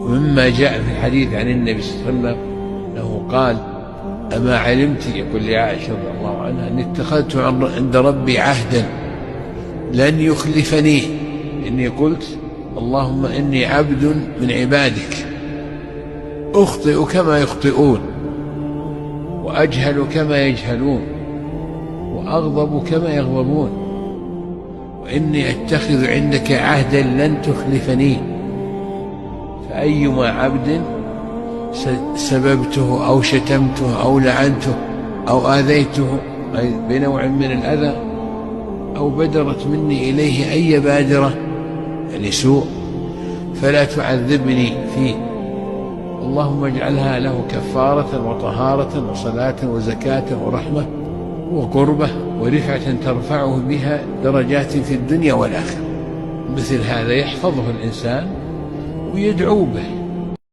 ومما جاء في الحديث عن النبي صلى الله عليه وسلم أنه قال: أما علمت، يقول لعائشة رضي الله عنها، أني اتخذت عند ربي عهدا لن يخلفني، إني قلت: اللهم إني عبد من عبادك، أخطئ كما يخطئون، وأجهل كما يجهلون، وأغضب كما يغضبون، وإني أتخذ عندك عهدا لن تخلفني، فأيما عبد سببته أو شتمته أو لعنته أو آذيته أي بنوع من الأذى أو بدرت مني إليه أي بادرة يعني سوء فلا تعذبني فيه، اللهم اجعلها له كفارة وطهارة وصلاة وزكاة ورحمة وقربة ورفعة ترفعه بها درجات في الدنيا والآخرة. مثل هذا يحفظه الإنسان ويدعو به.